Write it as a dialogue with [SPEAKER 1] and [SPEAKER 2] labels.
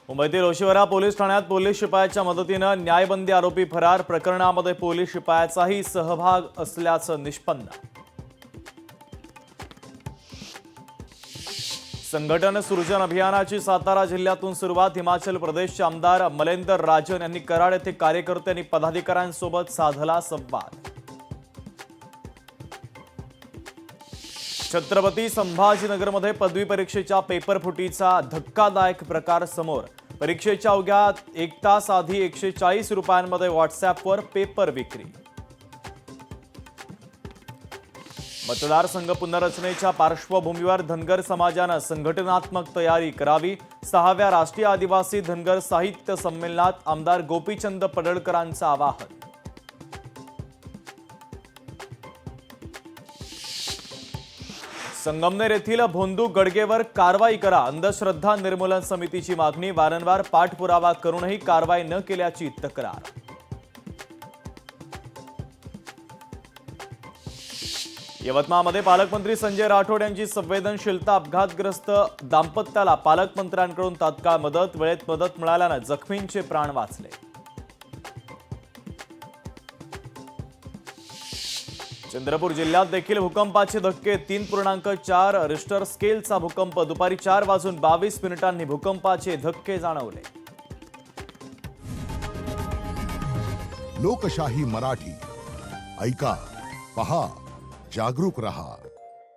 [SPEAKER 1] मुंबईतील ओशिवरा पोलीस ठाण्यात पोलीस शिपायाच्या मदतीने न्यायबंदी आरोपी फरार। प्रकरणामध्ये पोलीस शिपायाचाही सहभाग असल्याचं निष्पन्न। संघटन सृजन अभियानाची सातारा जिल्ह्यातून सुरुवात। हिमाचल प्रदेशचे आमदार मलेंदर राजन यांनी कराड येथे कार्यकर्ते आणि पदाधिकाऱ्यांसोबत साधला संवाद। छत्रपती संभाजीनगरमध्ये पदवी परीक्षेच्या पेपर फुटीचा धक्कादायक प्रकार समोर। परीक्षेच्या अवघ्या 1 तास आधी 140 रुपयांमध्ये व्हॉट्सअॅपवर पेपर विक्री। मतदारसंघ पुनर्रचनेच्या पार्श्वभूमीवर धनगर समाजाने संघटनात्मक तयारी करावी। 6व्या राष्ट्रीय आदिवासी धनगर साहित्य संमेलनात आमदार गोपीचंद पडळकरांचं आवाहन। संगमनेर येथील भोंदू गडगेवर कारवाई करा। अंधश्रद्धा निर्मूलन समितीची मागणी। वारंवार पाठपुरावा करूनही कारवाई न केल्याची तक्रार। यवतमाळमध्ये पालकमंत्री संजय राठोड यांची संवेदनशीलता। अपघातग्रस्त दाम्पत्याला पालकमंत्र्यांकडून तात्काळ मदत। वेळेत मदत मिळाल्याने जखमींचे प्राण वाचले। चंद्रपूर जिल्ह्यात देखील भूकंपाचे धक्के। 3.4 रिश्टर स्केलचा भूकंप। दुपारी 4:22 भूकंपाचे धक्के जाणवले।
[SPEAKER 2] लोकशाही मराठी ऐका, पहा, जागरूक रहा।